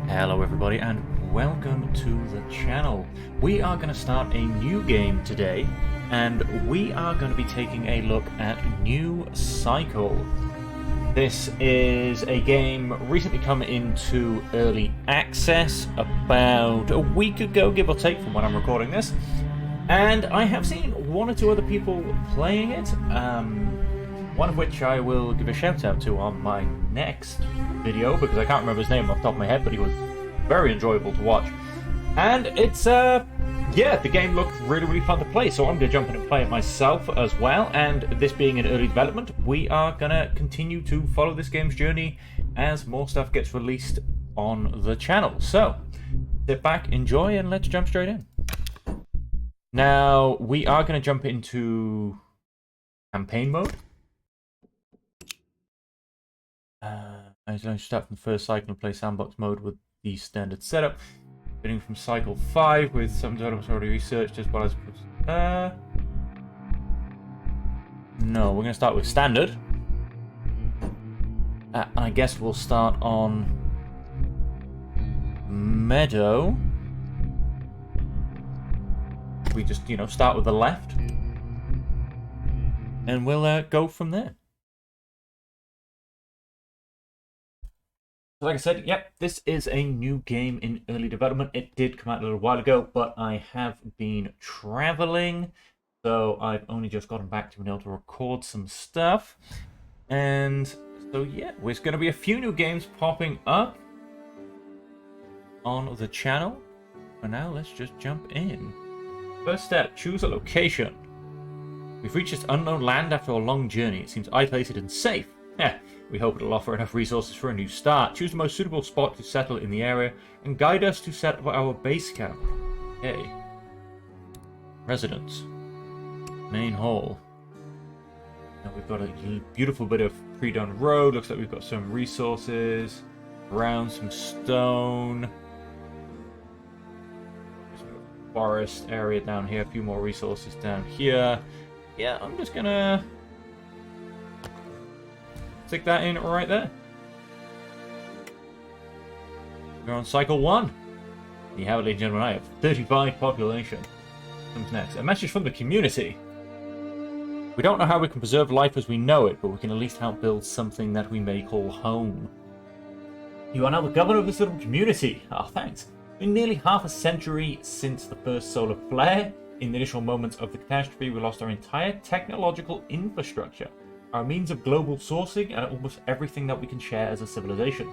Hello everybody and welcome to the channel. We are going to start a new game today and we are going to be taking a look at New Cycle. This is a game recently come into early access about a week ago, give or take, from when I'm recording this. And I have seen one or two other people playing it, one of which I will give a shout out to on my next video, because I can't remember his name off the top of my head, but he was very enjoyable to watch. And it's, yeah, the game looked really fun to play, so I'm going to jump in and play it myself as well. And this being in early development, we are going to continue to follow this game's journey as more stuff gets released on the channel. So, sit back, enjoy, and let's jump straight in. Now, we are going to jump into campaign mode. I start from the first cycle and play sandbox mode with the standard setup. Beginning from cycle 5 with some developments already researched as well as... no, we're going to start with standard. I guess we'll start on Meadow. We just, start with the left. And we'll go from there. Like I said, yep, this is a new game in early development. It did come out a little while ago, but I have been traveling, so I've only just gotten back to being able to record some stuff. And so, yeah, there's going to be a few new games popping up on the channel. For now, let's just jump in. First step, choose a location. We've reached this unknown land after a long journey. It seems isolated and safe. We hope it'll offer enough resources for a new start. Choose the most suitable spot to settle in the area and guide us to set up our base camp. Okay. Residence. Main hall. Now we've got a beautiful bit of pre-done road. Looks like we've got some resources. Around some stone. Forest area down here. A few more resources down here. Yeah, I'm just gonna... stick that in right there. We're on cycle 1. You have it, ladies and gentlemen. I have 35 population. Comes next. A message from the community. We don't know how we can preserve life as we know it, but we can at least help build something that we may call home. You are now the governor of this little community. Ah, thanks. It's been nearly half a century since the first solar flare. In the initial moments of the catastrophe, we lost our entire technological infrastructure, our means of global sourcing, and almost everything that we can share as a civilization.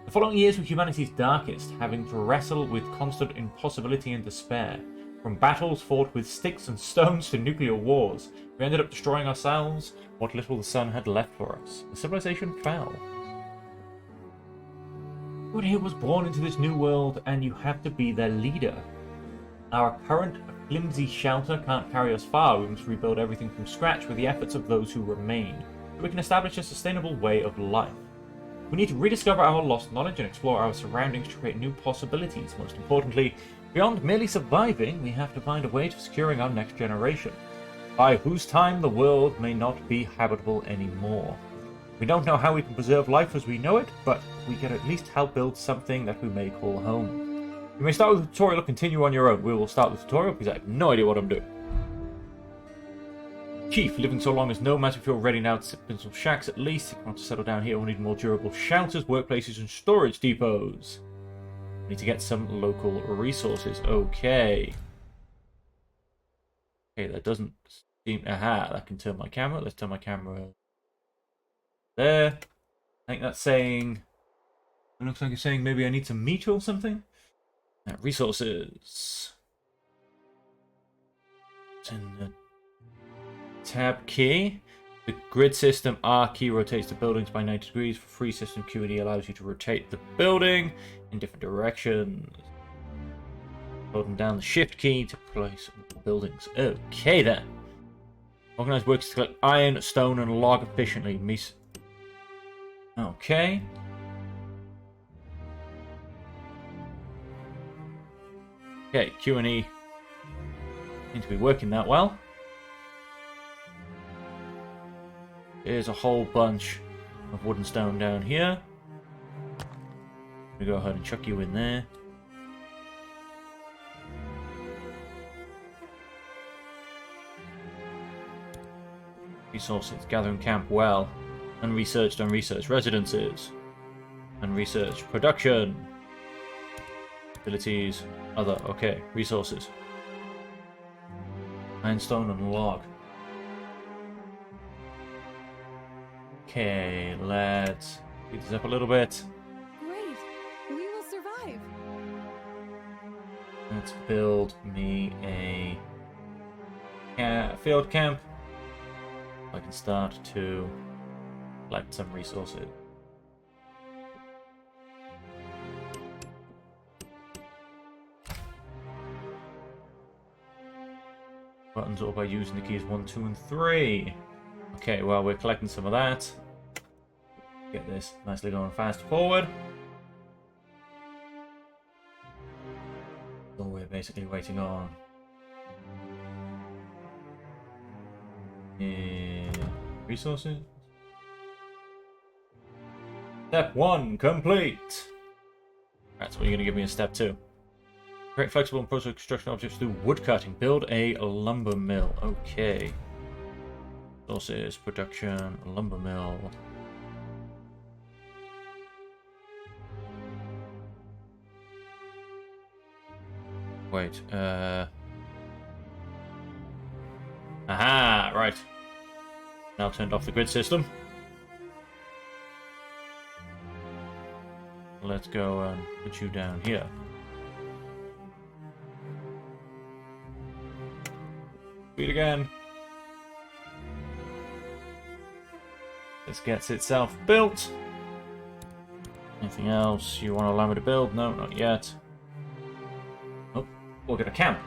The following years were humanity's darkest, having to wrestle with constant impossibility and despair. From battles fought with sticks and stones to nuclear wars, we ended up destroying ourselves, what little the sun had left for us. The civilization fell. Everyone here was born into this new world, and you have to be their leader. Our current flimsy shelter can't carry us far. We must rebuild everything from scratch with the efforts of those who remain, so we can establish a sustainable way of life. We need to rediscover our lost knowledge and explore our surroundings to create new possibilities. Most importantly, beyond merely surviving, we have to find a way to securing our next generation, by whose time the world may not be habitable anymore. We don't know how we can preserve life as we know it, but we can at least help build something that we may call home. You may start with the tutorial or continue on your own. We will start the tutorial because I have no idea what I'm doing. Chief, living so long as nomads, we feel ready now to set up in some shacks at least. If we want to settle down here, we'll need more durable shelters, workplaces, and storage depots. We need to get some local resources. Okay. Okay, that doesn't seem... aha, that can turn my camera. Let's turn my camera there. I think that's saying... it looks like it's saying maybe I need some meat or something. Resources. It's in the tab key. The grid system R key rotates the buildings by 90 degrees. For free system Q and E allows you to rotate the building in different directions. Holding down the shift key to place buildings. Okay then. Organized workers to collect iron, stone, and log efficiently. Okay. Okay, Q and E seem to be working that well. There's a whole bunch of wood and stone down here. We go ahead and chuck you in there. Resources, gathering camp well. Unresearched, unresearched residences. Unresearched production. Abilities, other, okay, resources. Ironstone and log. Okay, let's speed this up a little bit. Great! We will survive! Let's build me a field camp. I can start to collect some resources. Buttons up by using the keys 1, 2, and 3. Okay, well, we're collecting some of that. Get this nicely going fast forward. So we're basically waiting on resources. Step 1 complete. That's what you're going to give me in step 2. Create flexible and process construction objects through woodcutting. Build a lumber mill. Okay. Resources, production, lumber mill. Wait, aha, right. Now turned off the grid system. Let's go and put you down here. Speed again. This gets itself built. Anything else you want to allow me to build? No, not yet. Oh, we'll get a camp.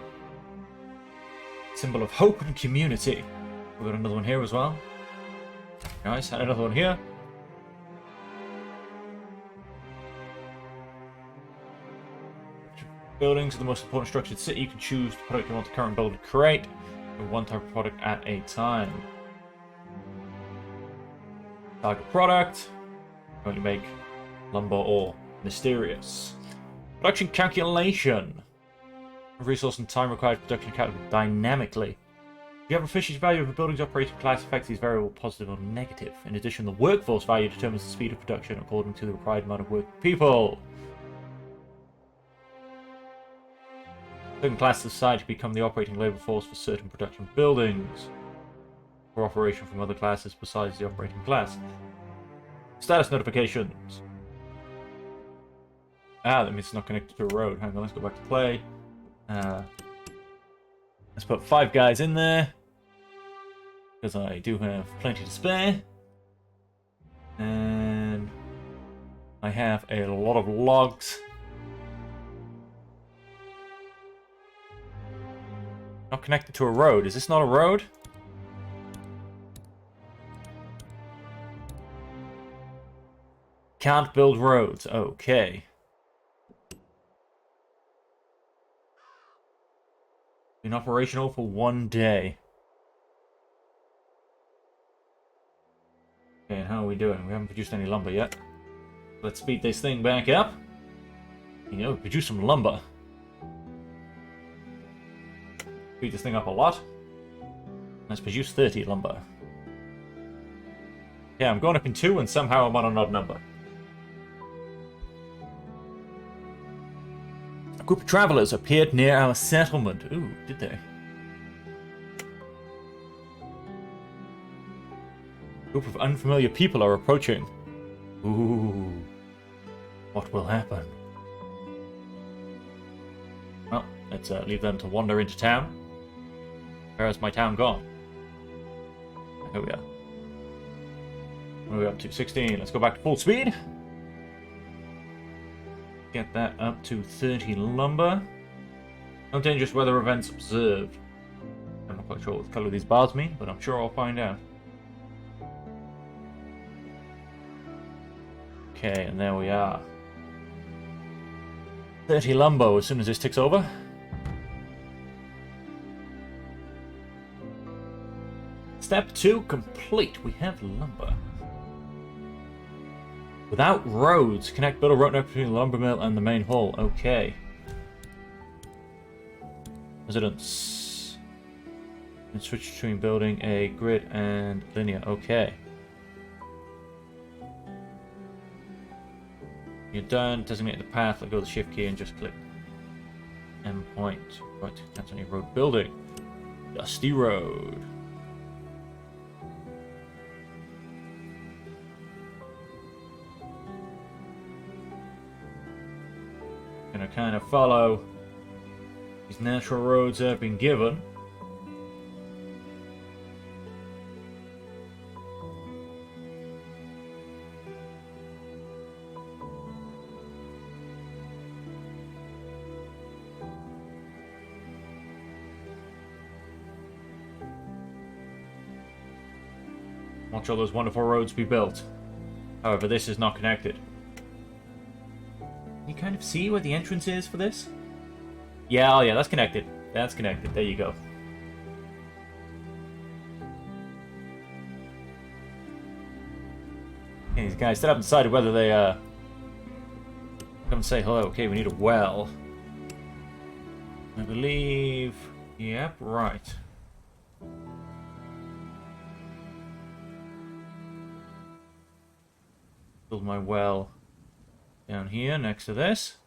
Symbol of hope and community. We've got another one here as well. Nice, and another one here. Buildings are the most important structure in the city. You can choose the product you want to currently build and create. One type of product at a time. Target product. Only make lumber or mysterious. Production calculation. Resource and time required for production calculated dynamically. If you have efficiency value of a building's operating class affects these variable positive or negative. In addition, the workforce value determines the speed of production according to the required amount of working people. Certain classes of society become the operating labor force for certain production buildings. Cooperation from other classes besides the operating class. Status notifications. Ah, that means it's not connected to a road. Hang on, let's go back to play. Let's put 5 guys in there. Because I do have plenty to spare. And I have a lot of logs. Not connected to a road. Is this not a road? Can't build roads. Okay. Been operational for 1 day. Okay, and how are we doing? We haven't produced any lumber yet. Let's speed this thing back up. You know, produce some lumber. Speed this thing up a lot. Let's produce 30 lumber. Yeah, I'm going up in 2 and somehow I'm on an odd number. A group of travelers appeared near our settlement. Ooh, did they? A group of unfamiliar people are approaching. Ooh. What will happen? Well, let's leave them to wander into town. Where has my town gone? Here we are. What are we up to? 16. Let's go back to full speed. Get that up to 30 lumber. No dangerous weather events observed. I'm not quite sure what the colour of these bars mean, but I'm sure I'll find out. Okay, and there we are. 30 lumber as soon as this ticks over. Step 2 complete. We have lumber. Without roads, connect build a road network between the lumber mill and the main hall. Okay. Residents. And switch between building a grid and linear. Okay. You're done. Designate the path. Let go of the shift key and just click endpoint. Right, that's on your road building. Dusty road. Gonna kind of follow these natural roads that have been given. Watch all those wonderful roads be built. However, this is not connected. You kind of see where the entrance is for this? Yeah, oh yeah, that's connected. That's connected. There you go. Okay, these guys still haven't decided whether they come and say hello. Okay, we need a well. I believe. Yep, right. Build my well down here next to this.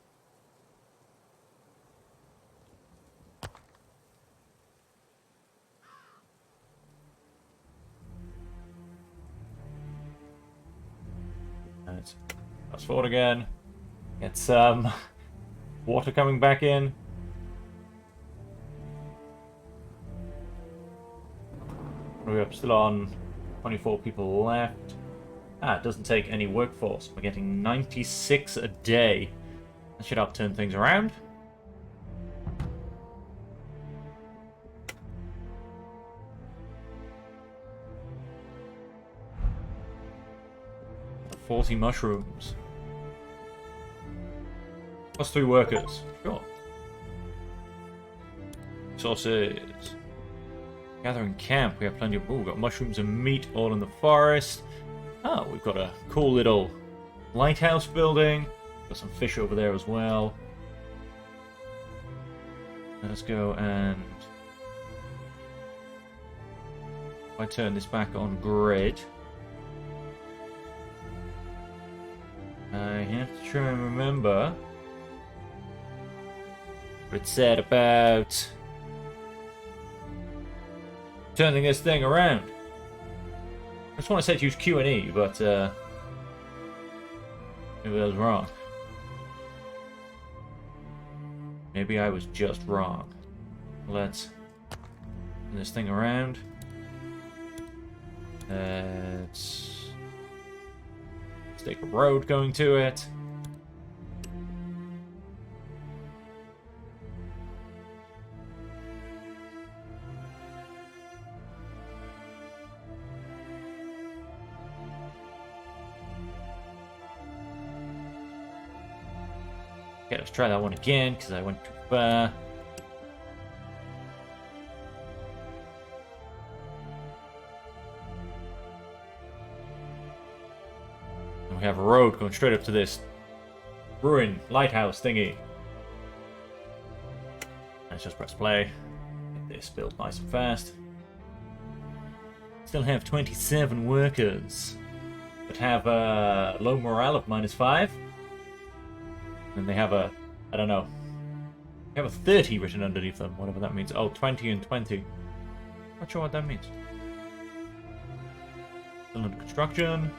Let's fast forward again. Get some water coming back in. We're up still on 24 people left. It doesn't take any workforce. We're getting 96 a day. That should help turn things around. +40 mushrooms. +3 workers. Sure. Resources. Gathering camp. We have plenty of... we've got mushrooms and meat all in the forest. Oh, we've got a cool little lighthouse building. Got some fish over there as well. Let's go and... if I turn this back on grid, I have to try and remember what it said about turning this thing around. I just want to say to use Q and E, but maybe I was wrong. Maybe I was just wrong. Let's turn this thing around. Let's take a road going to it. Okay, let's try that one again, because I went too far. And we have a road going straight up to this ruin lighthouse thingy. Let's just press play. Get this built nice and fast. Still have 27 workers, but have low morale of -5. And they have a, I don't know, they have a 30 written underneath them, whatever that means. Oh, 20 and 20. Not sure what that means. Still under construction.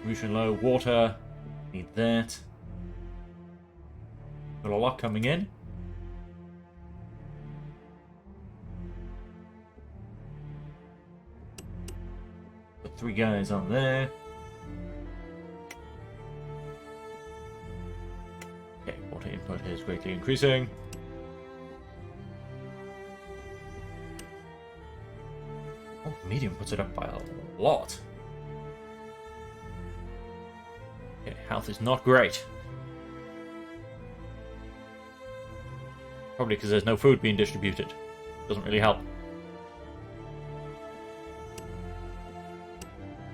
Pollution low. Water. Need that. Got a lot coming in. Got 3 guys on there. Water input is greatly increasing. Oh, medium puts it up by a lot. Okay, health is not great. Probably because there's no food being distributed. Doesn't really help.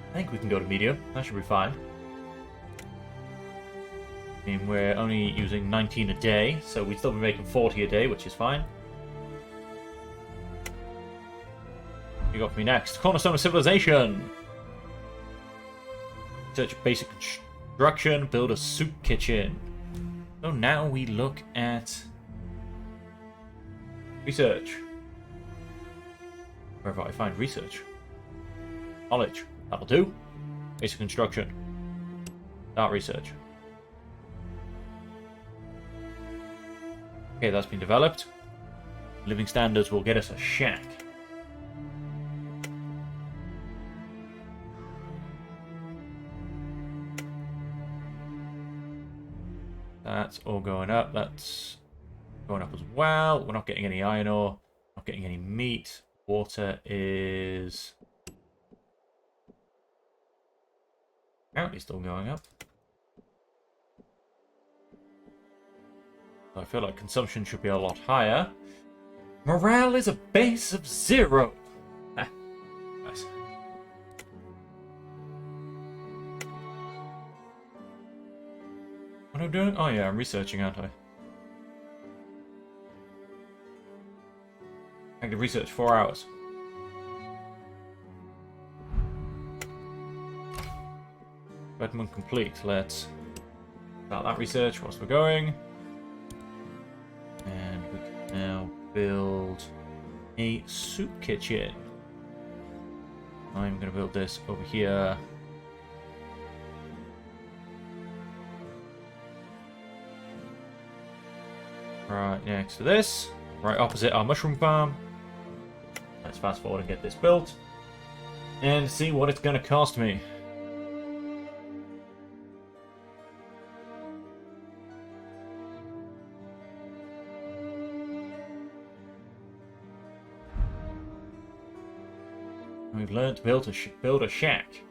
I think we can go to medium. That should be fine. I mean, we're only using 19 a day, so we'd still be making 40 a day, which is fine. What you got for me next? Cornerstone of Civilization! Search basic construction, build a soup kitchen. So now we look at research. Wherever I find research. Knowledge. That'll do. Basic construction. Start research. Okay, that's been developed. Living standards will get us a shack. That's all going up. That's going up as well. We're not getting any iron ore. Not getting any meat. Water is apparently still going up. I feel like consumption should be a lot higher. Morale is a base of 0. Ah, nice. What am I doing? Oh yeah, I'm researching, aren't I? Active research, 4 hours. Redmond complete. Let's start that research whilst we're going. And we can now build a soup kitchen. I'm going to build this over here. Right next to this. Right opposite our mushroom farm. Let's fast forward and get this built. And see what it's going to cost me. We've learned to build a shack.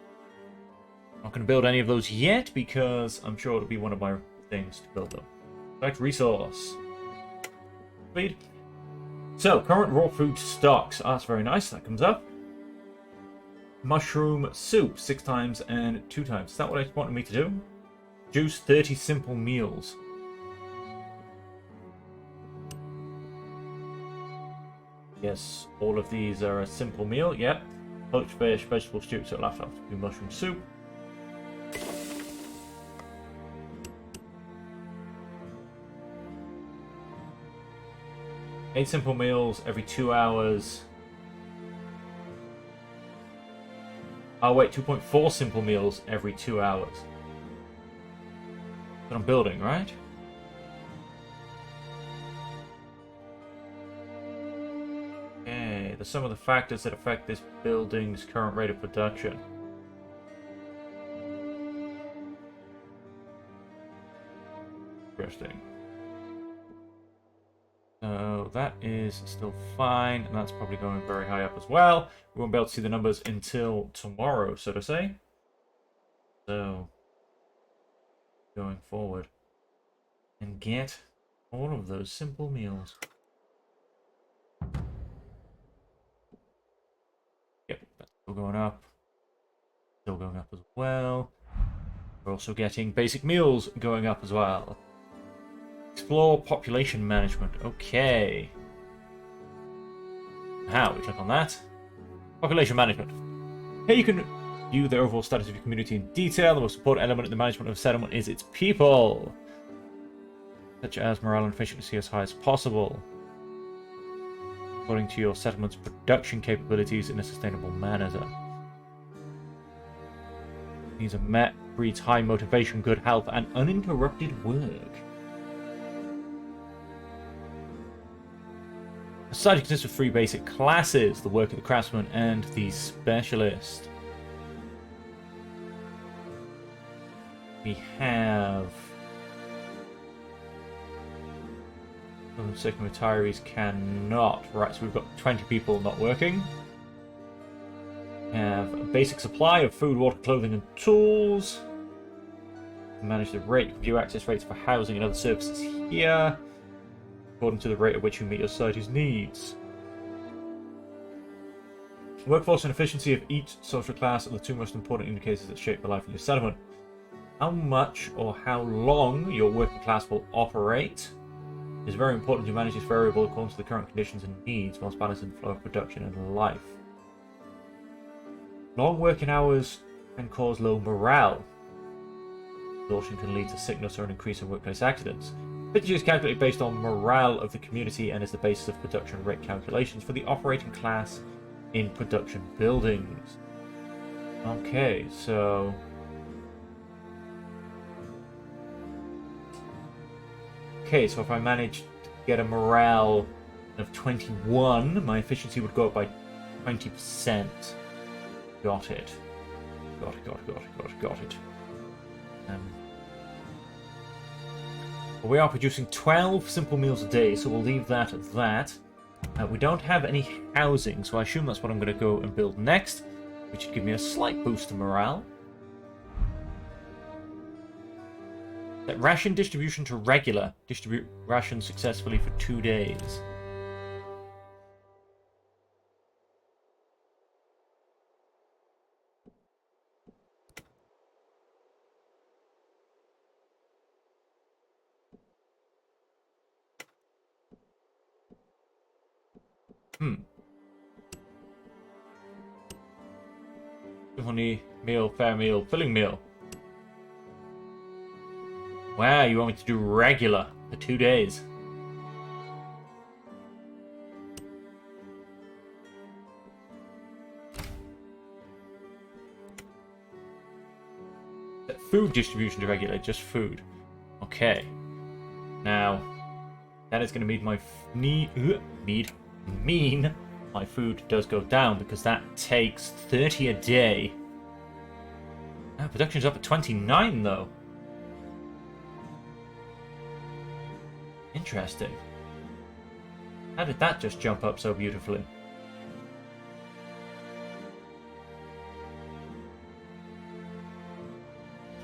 Not going to build any of those yet because I'm sure it'll be one of my things to build them. Select resource. Speed. So, current raw food stocks. Oh, that's very nice. That comes up. Mushroom soup 6 times and 2 times. Is that what it wanted me to do? Juice 30 simple meals. Yes, all of these are a simple meal. Yep. Poached fish, vegetable stew, so it'll have to be mushroom soup. Eight simple meals every 2 hours. Oh wait, 2.4 simple meals every 2 hours. But I'm building, right? Okay, the sum of the factors that affect this building's current rate of production. Interesting. So that is still fine, and that's probably going very high up as well. We won't be able to see the numbers until tomorrow, so to say. So, going forward. And get all of those simple meals. Yep, that's still going up. Still going up as well. We're also getting basic meals going up as well. Explore population management. Okay. How? We click on that. Population management. Here you can view the overall status of your community in detail. The most important element in the management of a settlement is its people, such as morale and efficiency as high as possible, according to your settlement's production capabilities in a sustainable manner. These are met, breeds high motivation, good health, and uninterrupted work. The society consists of 3 basic classes: the worker, the craftsman, and the specialist. We have some sick and retirees cannot. Right, so we've got 20 people not working. We have a basic supply of food, water, clothing, and tools. Manage the rate, view access rates for housing and other services here, according to the rate at which you meet your society's needs. Workforce and efficiency of each social class are the 2 most important indicators that shape the life of your settlement. How much or how long your working class will operate is very important to manage this variable according to the current conditions and needs whilst balancing the flow of production and life. Long working hours can cause low morale. Exhaustion can lead to sickness or an increase in workplace accidents. Efficiency is calculated based on morale of the community and is the basis of production rate calculations for the operating class in production buildings. Okay, so... Okay, so if I manage to get a morale of 21, my efficiency would go up by 20%. Got it. Got it. We are producing 12 simple meals a day, so we'll leave that at that. We don't have any housing, so I assume that's what I'm going to go and build next, which should give me a slight boost to morale. Set ration distribution to regular. Distribute rations successfully for 2 days. Only meal, fair meal, filling meal. Wow, you want me to do regular for 2 days? Set food distribution to regular, just food. Okay. Now, that is going to mean my food does go down because that takes 30 a day. Now, production's up at 29 though. Interesting. How did that just jump up so beautifully?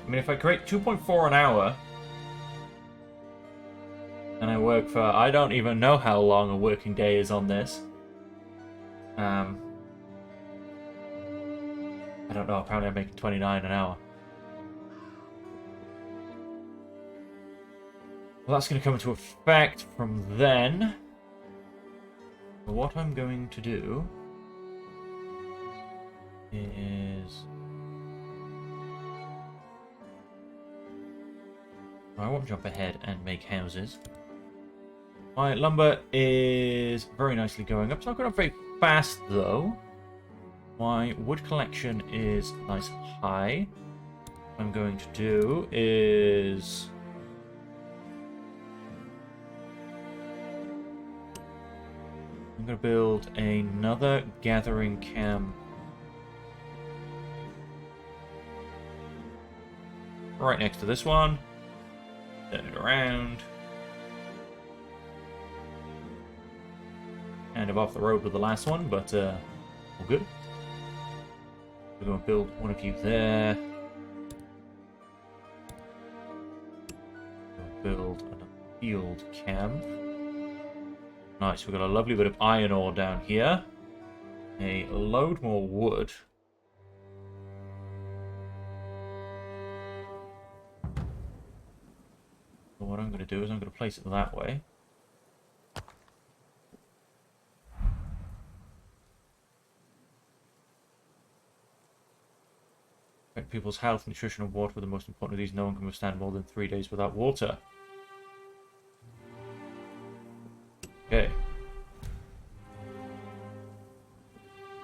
I mean, if I create 2.4 an hour, and I work for, I don't even know how long a working day is on this. I don't know, apparently I'm making 29 an hour. Well, that's going to come into effect from then. But what I'm going to do is... I won't jump ahead and make houses. My lumber is very nicely going up. It's not going up very fast, though. My wood collection is nice and high. What I'm going to do is... I'm going to build another gathering camp right next to this one. Turn it around. Kind of off the road with the last one, but all good. We're going to build one of you there. We'll build a field camp. Nice, we've got a lovely bit of iron ore down here. A load more wood. So what I'm going to do is I'm going to place it that way. Affect people's health, nutrition, and water are the most important of these. No one can withstand more than 3 days without water. Okay.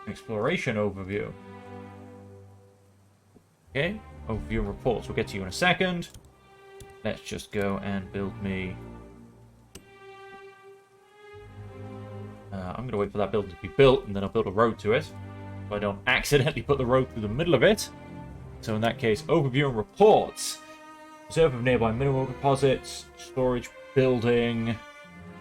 Exploration overview. Okay, overview and reports. We'll get to you in a second. Let's just go and build me... I'm going to wait for that building to be built, and then I'll build a road to it. So I don't accidentally put the road through the middle of it. So in that case, overview and reports. Reserve of nearby mineral deposits, storage building,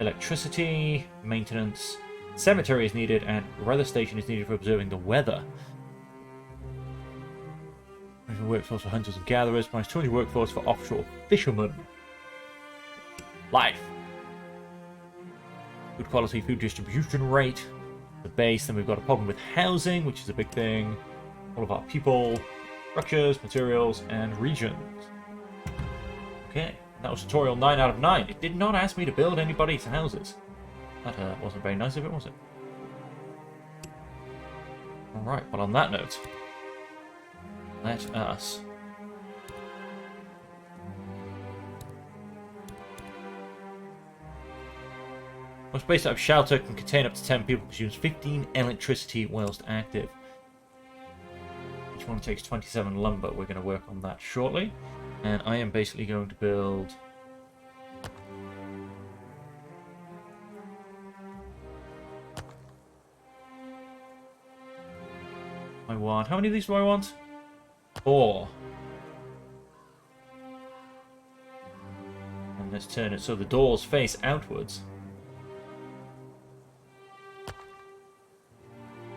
electricity, maintenance, cemetery is needed, and weather station is needed for observing the weather. Workforce for hunters and gatherers, minus 200 workforce for offshore fishermen. Life. Good quality food distribution rate. The base, then we've got a problem with housing, which is a big thing. All of our people, structures, materials, and regions. Okay, that was tutorial 9 out of 9. It did not ask me to build anybody's houses. That wasn't very nice of it, was it? Alright, well on that note, let us... Most base type shelter can contain up to 10 people, consumes 15 electricity whilst active. Each one takes 27 lumber. We're going to work on that shortly. And I am basically going to build... I want... How many of these do I want? 4. And let's turn it so the doors face outwards.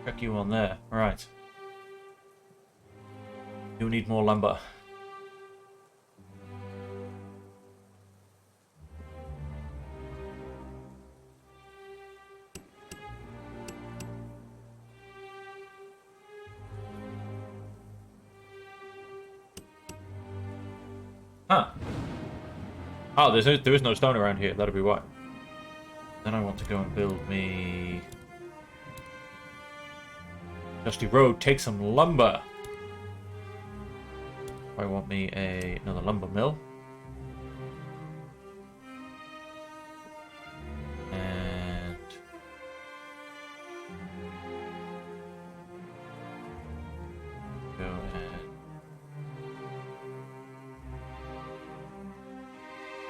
Check you on there. Right. You need more lumber. Huh. Oh, there is no stone around here. That'll be why. Then I want to go and build me... Dusty Road, take some lumber. I want me another lumber mill. And... Go and...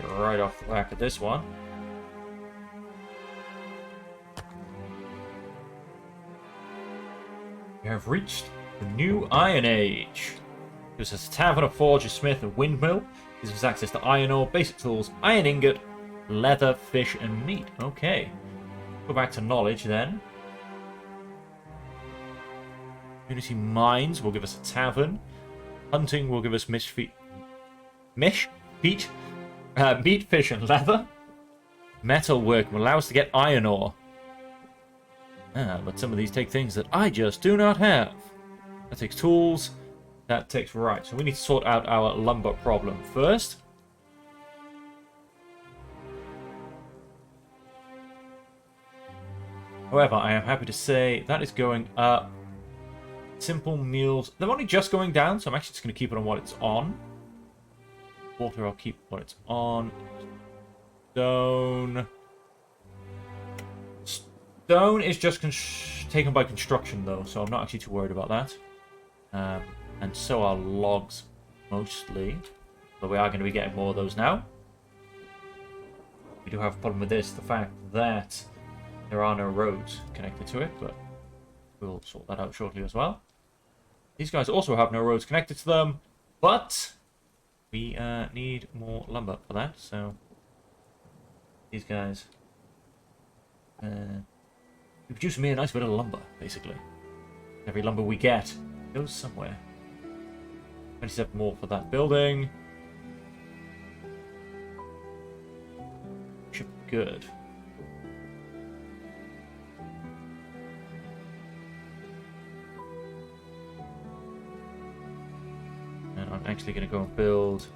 Get right off the back of this one. We have reached the new Iron Age. Gives us a tavern, a forge, a smith, a windmill. Gives us access to iron ore, basic tools, iron ingot, leather, fish, and meat. Okay. Go back to knowledge then. Community mines will give us a tavern. Hunting will give us meat, fish, and leather. Metalwork will allow us to get iron ore. But some of these take things that I just do not have. That takes tools. That takes... Right, so we need to sort out our lumber problem first. However, I am happy to say that is going up. Simple meals. They're only just going down, so I'm actually just going to keep it on what it's on. Water, I'll keep what it's on. Stone... Stone is just taken by construction, though, so I'm not actually too worried about that. And so are logs, mostly. But we are going to be getting more of those now. We do have a problem with this, the fact that there are no roads connected to it, but we'll sort that out shortly as well. These guys also have no roads connected to them, but we need more lumber for that, so these guys... produce me a nice bit of lumber, basically. Every lumber we get goes somewhere. 27 more for that building. Should be good. And I'm actually going to go and build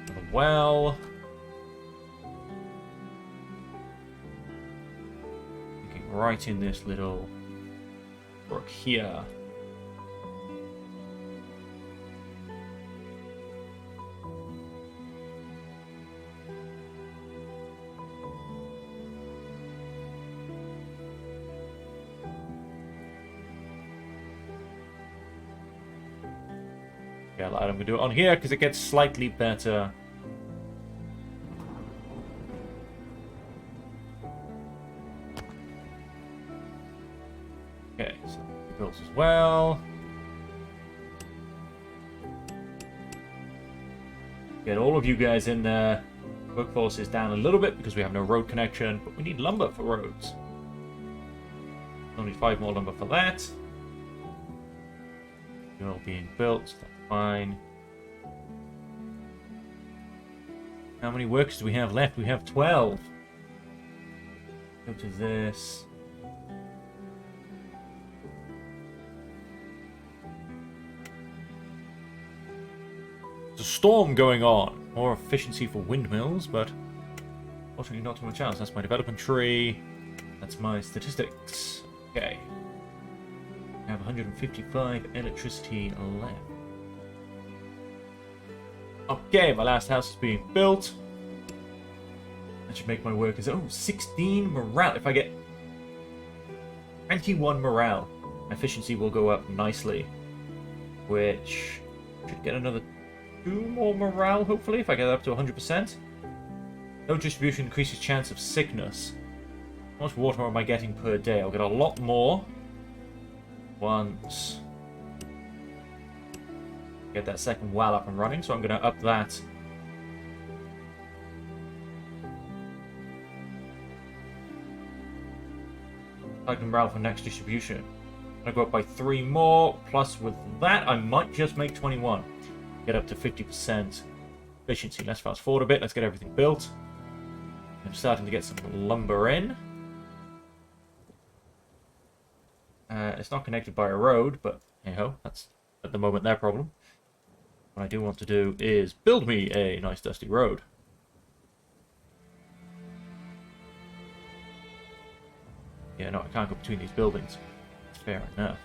another well. Right in this little brook here. Yeah, I'm going to do it on here because it gets slightly better. Okay, so builds as well. Get all of you guys in there. Workforce is down a little bit because we have no road connection, but we need lumber for roads. Only 5 more lumber for that. You're all being built, so that's fine. How many workers do we have left? We have 12. Go to this. So storm going on. More efficiency for windmills, but fortunately not too much else. That's my development tree. That's my statistics. Okay. I have 155 electricity left. Okay, my last house is being built. That should make my workers... Oh, 16 morale. If I get 21 morale, my efficiency will go up nicely. Which should get another 2 more morale, hopefully, if I get up to 100%. No distribution increases chance of sickness. How much water am I getting per day? I'll get a lot more once get that second well up and running, so I'm going to up that. Target morale for next distribution. I'm going to go up by 3 more, plus with that I might just make 21. Get up to 50% efficiency. Let's fast forward a bit, let's get everything built. I'm starting to get some lumber in. It's not connected by a road, but hey ho, that's at the moment their problem. What I do want to do is build me a nice dusty road. Yeah, no, I can't go between these buildings. Fair enough.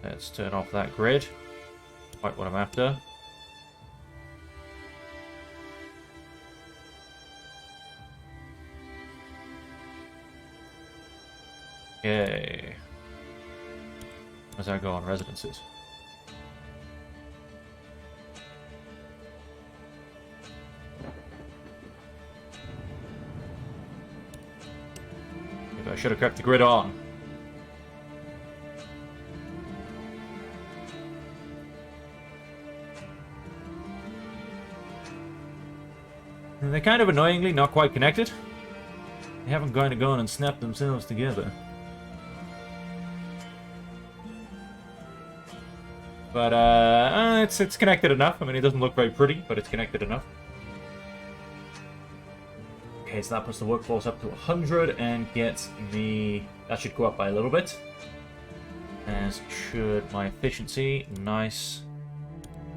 Let's turn off that grid. Quite what I'm after. Okay. As I go on residences. Maybe I should have kept the grid on. And they're kind of annoyingly not quite connected. They haven't going to go on and snap themselves together. But it's connected enough. I mean, it doesn't look very pretty, but it's connected enough. Okay, so that puts the workforce up to 100 and gets me... That should go up by a little bit. As should my efficiency. Nice.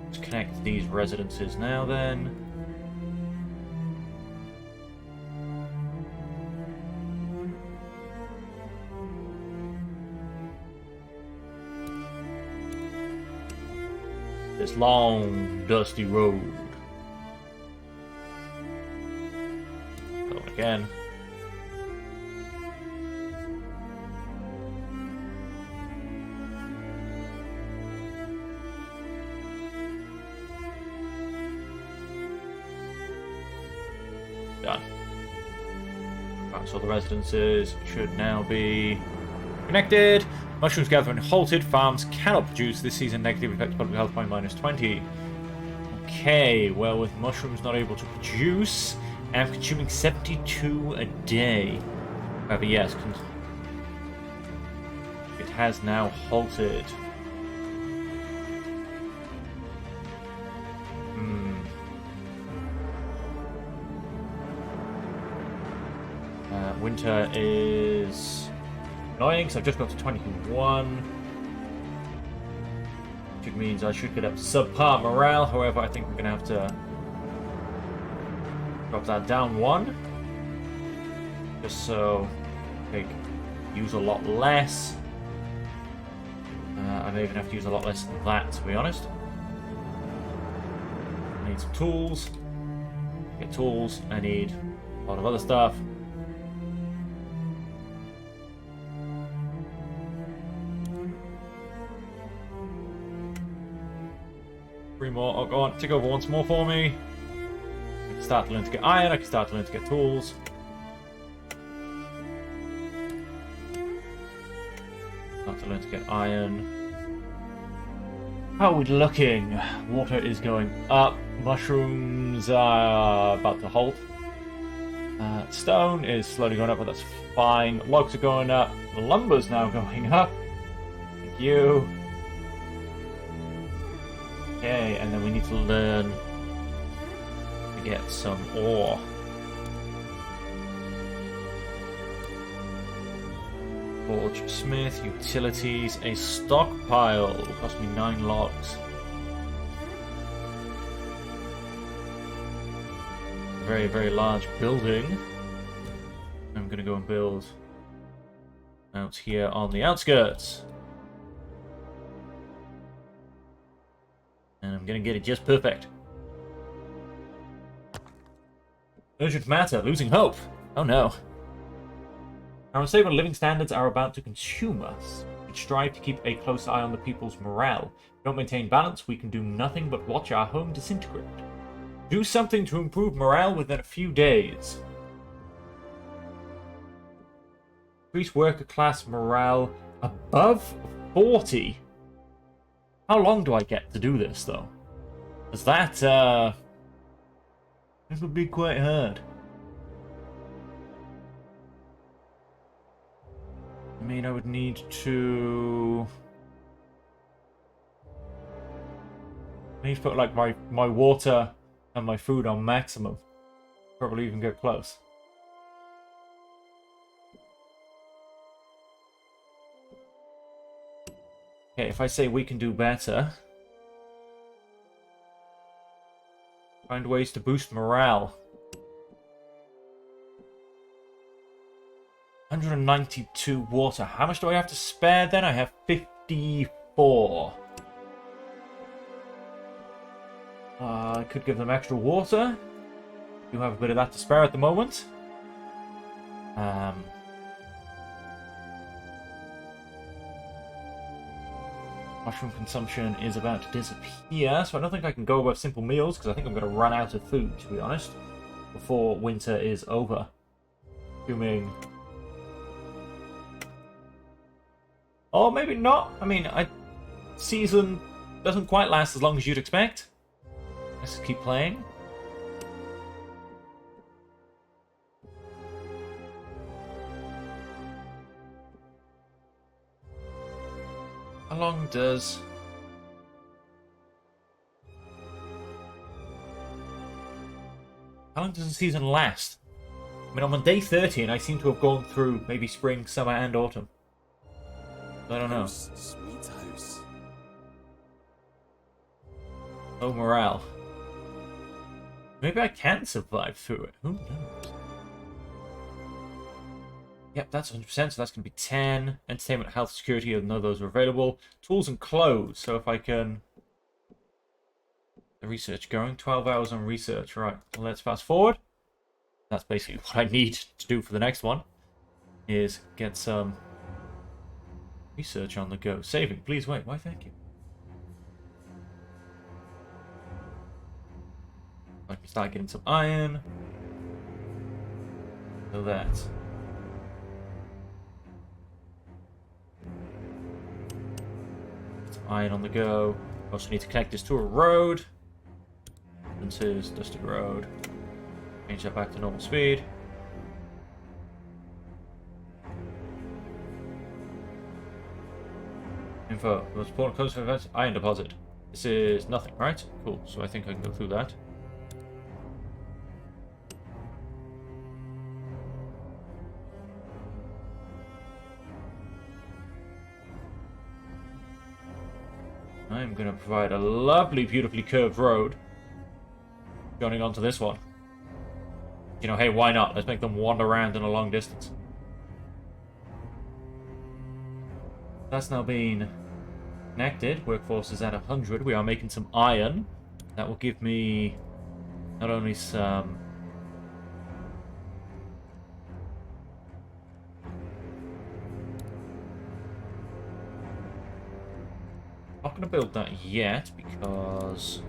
Let's connect these residences now then. This long, dusty road. Going again. Done. Right, so the residences should now be connected. Mushrooms gathering halted. Farms cannot produce. This season negatively affects public health by -20. Okay, well, with mushrooms not able to produce, I'm consuming 72 a day. However, yes, it has now halted. Winter is annoying, so I've just got to 21. Which means I should get up to subpar morale. However, I think we're going to have to drop that down 1. Just so I use a lot less. I may even have to use a lot less than that, to be honest. I need some tools. Get tools. I need a lot of other stuff. More. Oh, go on, take over once more for me. I can start to learn to get iron, I can start to learn to get tools. Start to learn to get iron. How are we looking? Water is going up. Mushrooms are about to halt. Stone is slowly going up, but that's fine. Logs are going up. The lumber's now going up. Thank you. Okay, and then we need to learn to get some ore. Forge, smith, utilities, a stockpile. Will cost me 9 logs. Very, very large building. I'm gonna go and build out here on the outskirts. And I'm gonna get it just perfect. Urgent matter, losing hope. Oh no. Our unstable living standards are about to consume us. We strive to keep a close eye on the people's morale. If we don't maintain balance, we can do nothing but watch our home disintegrate. Do something to improve morale within a few days. Increase worker class morale above 40. How long do I get to do this, though? Is that, this would be quite hard. I mean, I would need to... I need to put, like, my water and my food on maximum. Probably even get close. Okay, if I say we can do better... Find ways to boost morale. 192 water. How much do I have to spare then? I have 54. I could give them extra water. Do have a bit of that to spare at the moment. Mushroom consumption is about to disappear, so I don't think I can go above simple meals, because I think I'm going to run out of food, to be honest, before winter is over. Assuming... Or maybe not. I mean, season doesn't quite last as long as you'd expect. Let's just keep playing. How long does... How long does the season last? I mean, I'm on day 30 and I seem to have gone through maybe spring, summer and autumn. I don't know. Sweet house. Low morale. Maybe I can survive through it. Who knows? Yep, that's 100%, so that's going to be 10. Entertainment, health, security, I know those are available. Tools and clothes, so if I can... The research going, 12 hours on research, right. Well, let's fast forward. That's basically what I need to do for the next one. Is get some research on the go. Saving, please wait. Why, thank you. I can start getting some iron. So that... Iron on the go. Also need to connect this to a road. This is dusty road. Change that back to normal speed. Info. Most important close events. Iron deposit. This is nothing, right? Cool. So I think I can go through that. I'm going to provide a lovely, beautifully curved road joining onto this one. You know, hey, why not? Let's make them wander around in a long distance. That's now been connected. Workforce is at 100. We are making some iron. That will give me not only some... I'm not going to build that yet because...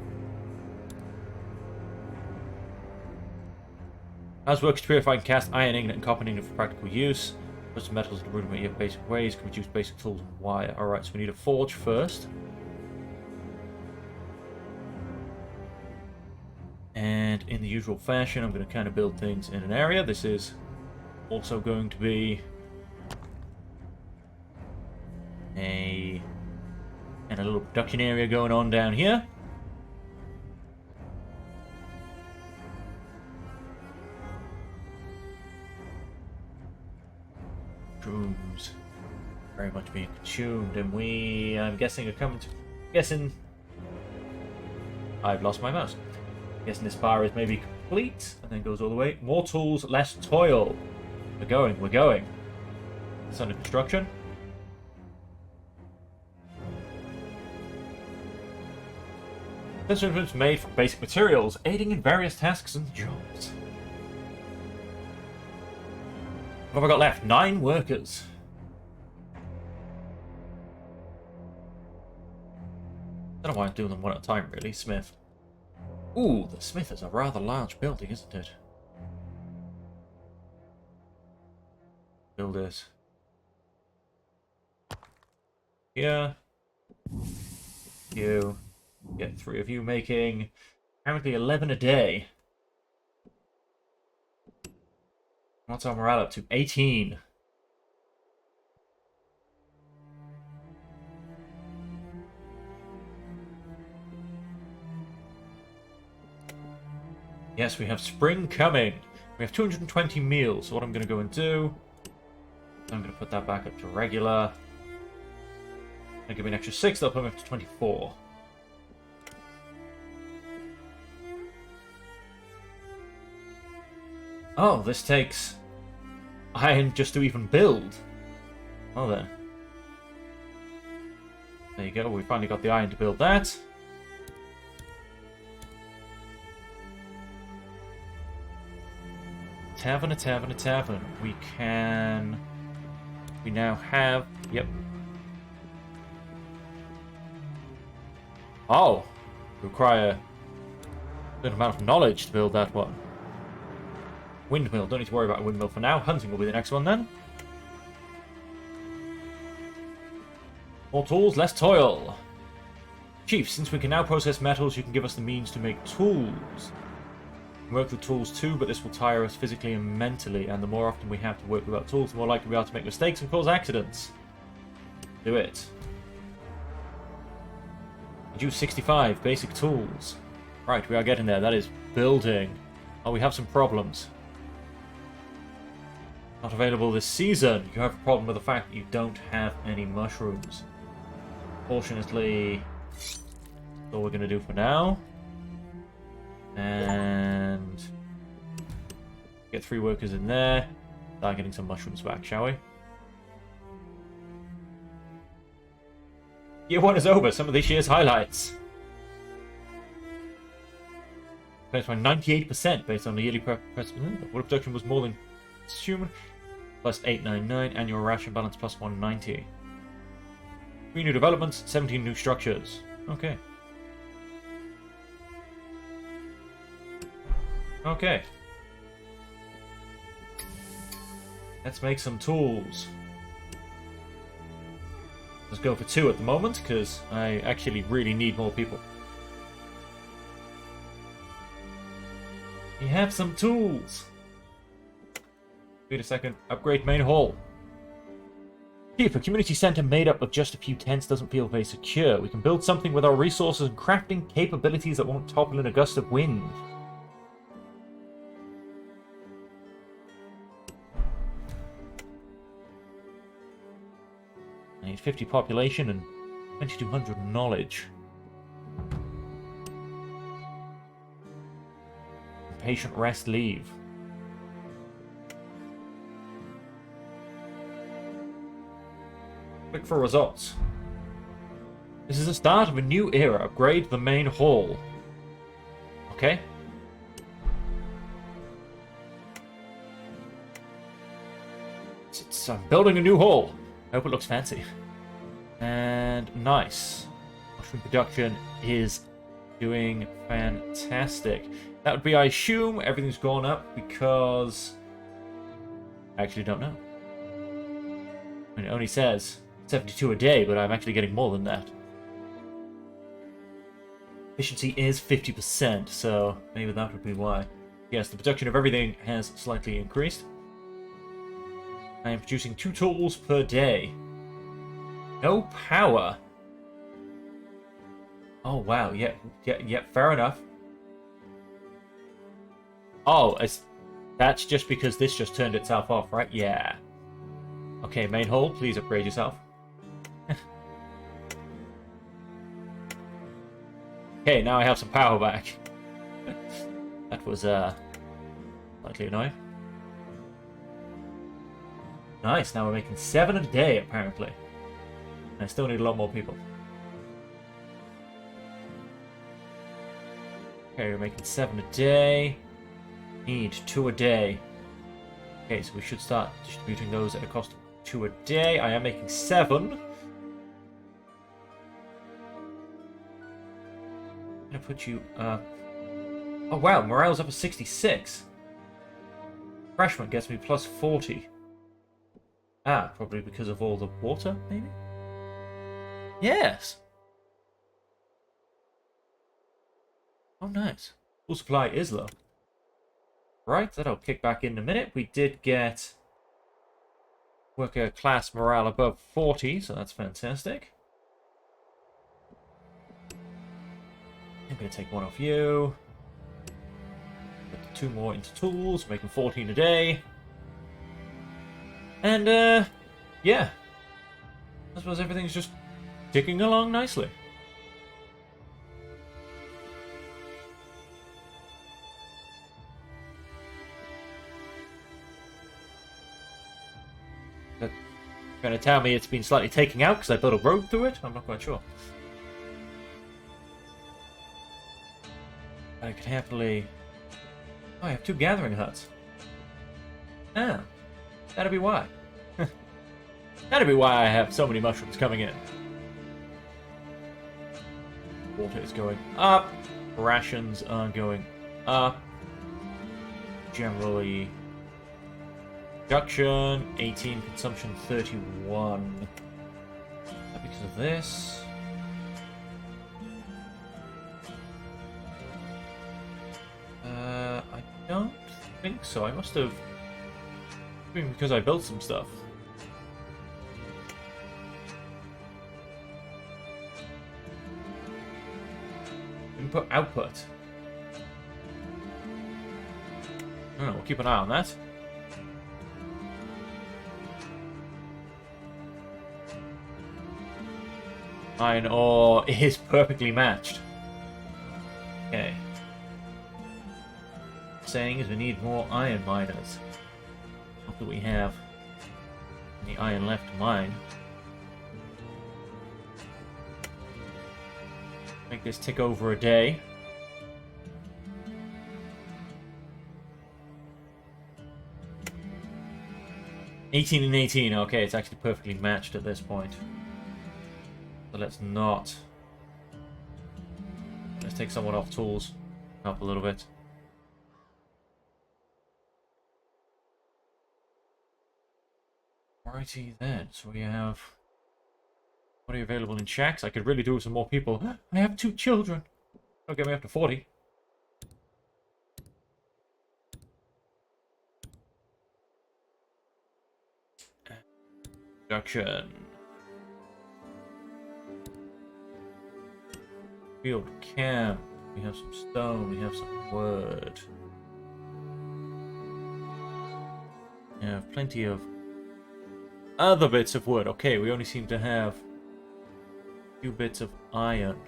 As works to purify and cast iron ingot and copper ingot for practical use. Most metals to rudiment in basic ways can reduce basic tools and wire. Alright, so we need a forge first. And in the usual fashion, I'm going to kind of build things in an area. This is also going to be a little production area going on down here. Rooms. very much being consumed, and we, I'm guessing, are coming to... Guessing... I've lost my mouse. Guessing this bar is maybe complete, and then goes all the way. More tools, less toil. We're going, we're going. It's under construction. Instruments made from basic materials, aiding in various tasks and jobs. What have I got left? 9 workers. I don't know why I'm doing them one at a time, really. Smith. Ooh, the Smith is a rather large building, isn't it? Build this. Here. You. Get 3 of you making apparently 11 a day. What's our morale up to? 18. Yes, we have spring coming. We have 220 meals. So what I'm going to go and do, I'm going to put that back up to regular. And give me an extra 6. That'll put me up to 24. Oh, this takes iron just to even build. Well then. There you go, we finally got the iron to build that. Tavern, a tavern, a tavern. We can... We now have... Yep. Oh! Require a certain amount of knowledge to build that one. Windmill. Don't need to worry about a windmill for now. Hunting will be the next one then. More tools, less toil. Chief, since we can now process metals, you can give us the means to make tools. We can work with tools too, but this will tire us physically and mentally, and the more often we have to work without tools, the more likely we are to make mistakes and cause accidents. Do it. Use 65 basic tools. Right, we are getting there. That is building. Oh, we have some problems. Not available this season. You have a problem with the fact that you don't have any mushrooms. Fortunately, that's all we're going to do for now. And get 3 workers in there. Start getting some mushrooms back, shall we? Year 1 is over. Some of this year's highlights. Placed by 98% based on the yearly water production was more than consumed. Plus 899. Annual ration balance plus 190. 3 new developments, 17 new structures. Okay. Okay. Let's make some tools. Let's go for 2 at the moment, because I actually really need more people. We have some tools. Wait a second. Upgrade main hall. Chief, a community center made up of just a few tents doesn't feel very secure. We can build something with our resources and crafting capabilities that won't topple in a gust of wind. I need 50 population and 2200 knowledge. Patient rest leave. Click for results. This is the start of a new era. Upgrade the main hall. Okay. I'm building a new hall. I hope it looks fancy. And nice. Mushroom production is doing fantastic. That would be, I assume, everything's gone up because... I actually don't know. I mean, it only says 72 a day, but I'm actually getting more than that. Efficiency is 50%, so maybe that would be why. Yes, the production of everything has slightly increased. I am producing 2 tools per day. No power. Oh, wow. Yeah, fair enough. Oh, that's just because this just turned itself off, right? Yeah. Okay, main hold, please upgrade yourself. Okay, now I have some power back. That was slightly annoying. Nice, now we're making 7 a day apparently. I still need a lot more people. Okay, we're making 7 a day. Need 2 a day. Okay, so we should start distributing those at a cost of 2 a day. I am making 7. I'm gonna put you oh wow, morale's up to 66. Refreshment gets me plus 40. Ah, probably because of all the water, maybe? Yes! Oh, nice. Full supply is low. Right, that'll kick back in a minute. We did get worker class morale above 40, so that's fantastic. I'm going to take 1 off you. Put 2 more into tools, making 14 a day. And, yeah. I suppose everything's just ticking along nicely. Going to tell me it's been slightly taken out because I built a road through it? I'm not quite sure. I could happily... Oh, I have 2 gathering huts. Ah, that'd be why. That'd be why I have so many mushrooms coming in. Water is going up. Rations are going up. Generally... Production, 18, consumption 31. Because of this. I don't think so. I must have been because I built some stuff. Input, output. I don't know, we'll keep an eye on that. Iron ore is perfectly matched. Okay. Saying is we need more iron miners. Not that we have any iron left to mine. Make this tick over a day. $18 and $18. Okay, it's actually perfectly matched at this point. So let's not. Let's take someone off tools. Help a little bit. Alrighty then. So we have. What are available in shacks? I could really do with some more people. I have 2 children. Don't get me up to 40. Production. Field camp. We have some stone. We have some wood. We have plenty of other bits of wood. Okay, we only seem to have a few bits of iron.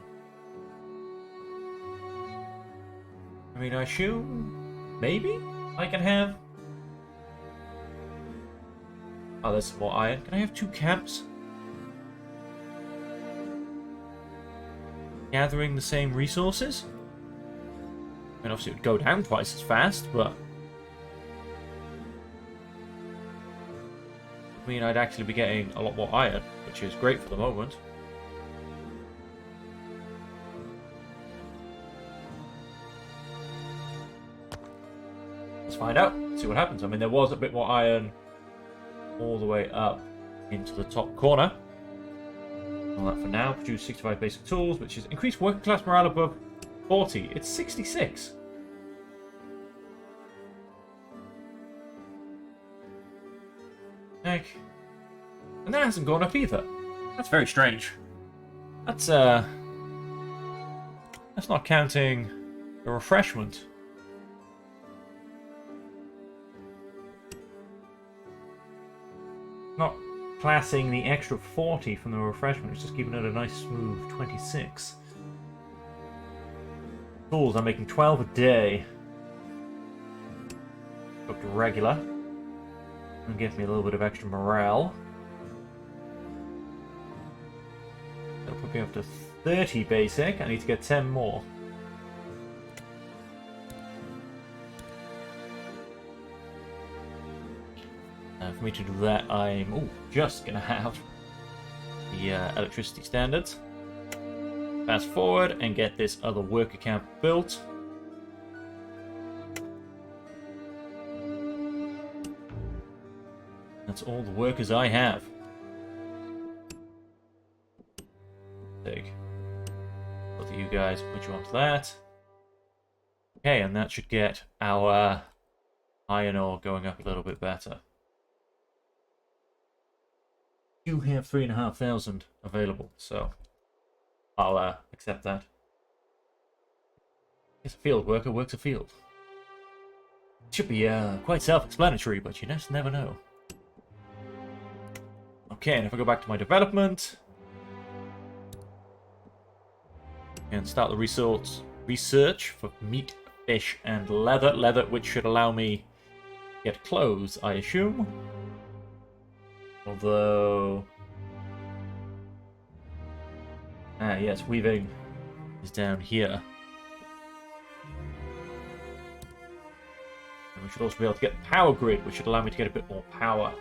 I mean, I assume maybe I can have. Oh, there's some more iron. Can I have 2 camps? Gathering the same resources? I mean, obviously it would go down twice as fast, but... I mean, I'd actually be getting a lot more iron, which is great for the moment. Let's find out. See what happens. I mean, there was a bit more iron all the way up into the top corner. All that for now. Produce 65 basic tools, which is increased working class morale above 40. It's 66. Heck. And that hasn't gone up either. That's very strange. That's not counting the refreshment. Not classing the extra 40 from the refreshment, which is just keeping it a nice smooth 26. Tools, I'm making 12 a day. Up to regular. And give me a little bit of extra morale. That'll put me up to 30 basic. I need to get 10 more. For me to do that, I'm just gonna have the electricity standards. Fast forward and get this other worker camp built. That's all the workers I have. Take both of you guys, put you onto that. Okay, and that should get our iron ore going up a little bit better. You have 3,500 available, so I'll accept that. It's a field worker works a field. Should be quite self-explanatory, but you just never know. Okay, and if I go back to my development and start the research for meat, fish, and leather. Leather, which should allow me to get clothes, I assume. Although... yes, weaving is down here. And we should also be able to get the power grid, which should allow me to get a bit more power.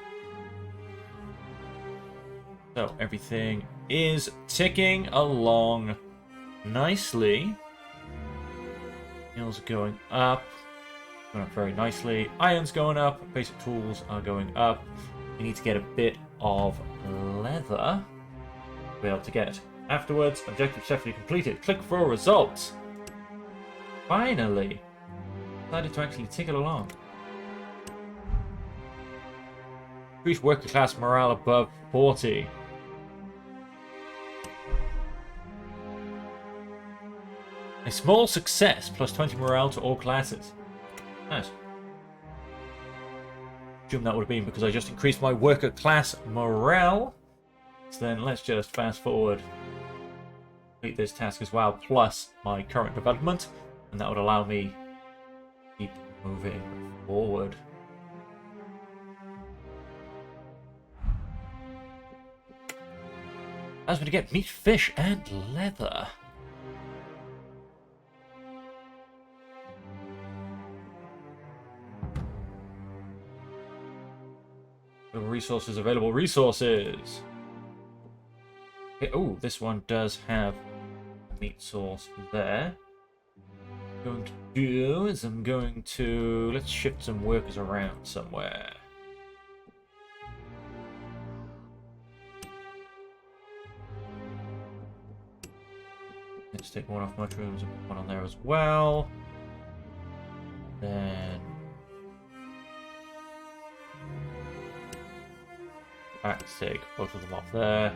So, everything is ticking along nicely. Hills are going up very nicely. Iron's going up, basic tools are going up. We need to get a bit of leather to be able to get it. Afterwards, objective successfully completed. Click for results. Finally! Decided to actually tick it along. Increase worker class morale above 40. A small success, plus 20 morale to all classes. Nice. Assume that would have been because I just increased my worker class morale. So then let's just fast forward, complete this task as well, plus my current development, and that would allow me to keep moving forward. I was going to get meat, fish, and leather. Resources available. Resources. Okay, oh, this one does have a meat source there. What I'm going to do is I'm going to let's shift some workers around somewhere. Let's take one off mushrooms and put one on there as well. Then take both of them off there.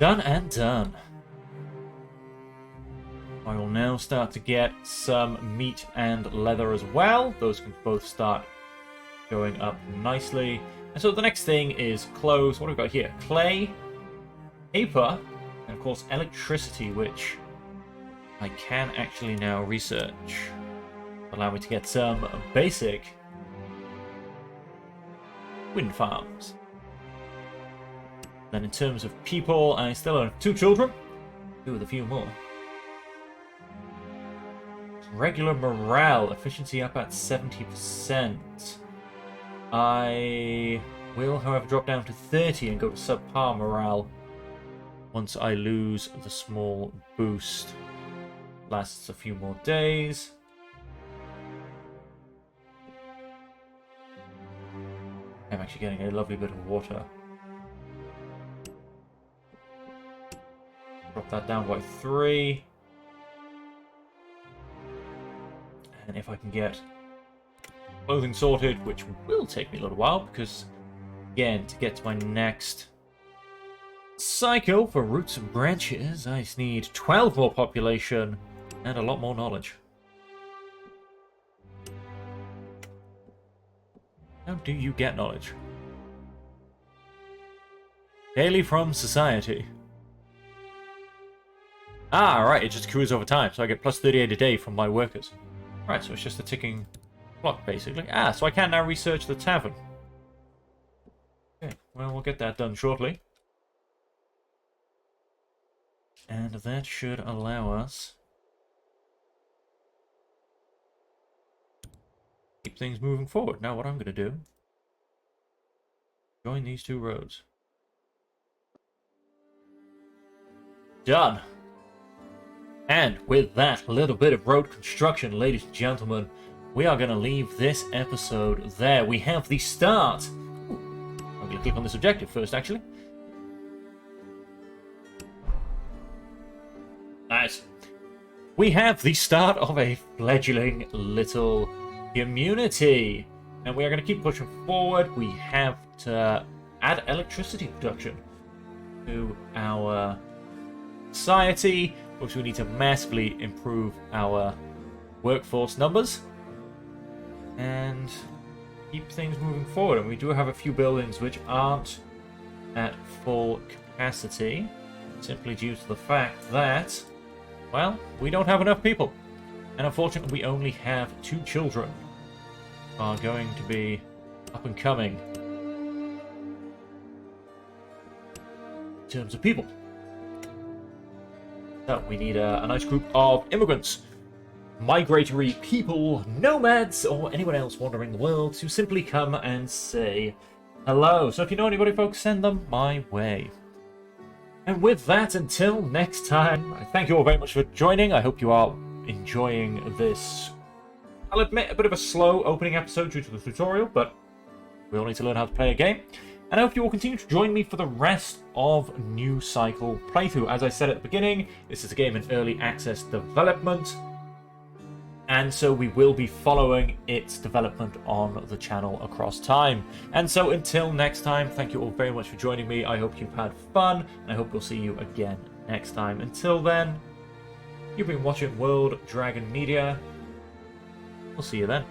Done and done. I will now start to get some meat and leather as well. Those can both start going up nicely. And so the next thing is clothes. What have we got here? Clay, paper, and of course electricity, which I can actually now research. Allow me to get some basic wind farms. Then in terms of people, I still have 2 children. Do with a few more. Regular morale, efficiency up at 70%. I will, however, drop down to 30 and go to subpar morale once I lose the small boost. Lasts a few more days. I'm actually getting a lovely bit of water. Drop that down by 3. And if I can get clothing sorted, which will take me a little while, because, again, to get to my next cycle for roots and branches, I just need 12 more population and a lot more knowledge. How do you get knowledge? Daily from society. Ah, right, it just accrues over time, so I get plus 38 a day from my workers. Right, so it's just a ticking clock, basically. Ah, so I can now research the tavern. Okay, well, we'll get that done shortly. And that should allow us keep things moving forward. Now what I'm going to do, join these two roads. Done. And with that little bit of road construction, ladies and gentlemen, we are going to leave this episode there. We have the start. Ooh, I'm going to click on this objective first, actually. Nice. We have the start of a fledgling little community. And we are going to keep pushing forward. We have to add electricity production to our society, which we need to massively improve our workforce numbers and keep things moving forward. And we do have a few buildings which aren't at full capacity, simply due to the fact that, well, we don't have enough people. And unfortunately, we only have 2 children who are going to be up and coming in terms of people. So we need a nice group of immigrants, migratory people, nomads, or anyone else wandering the world to simply come and say hello. So if you know anybody, folks, send them my way. And with that, until next time, I thank you all very much for joining. I hope you are enjoying this, I'll admit, a bit of a slow opening episode due to the tutorial, but we all need to learn how to play a game. And I hope you will continue to join me for the rest of New Cycle playthrough. As I said at the beginning, this is a game in early access development, and so we will be following its development on the channel across time. And so until next time, thank you all very much for joining me. I hope you've had fun, and I hope we'll see you again next time. Until then, you've been watching World Dragon Media. We'll see you then.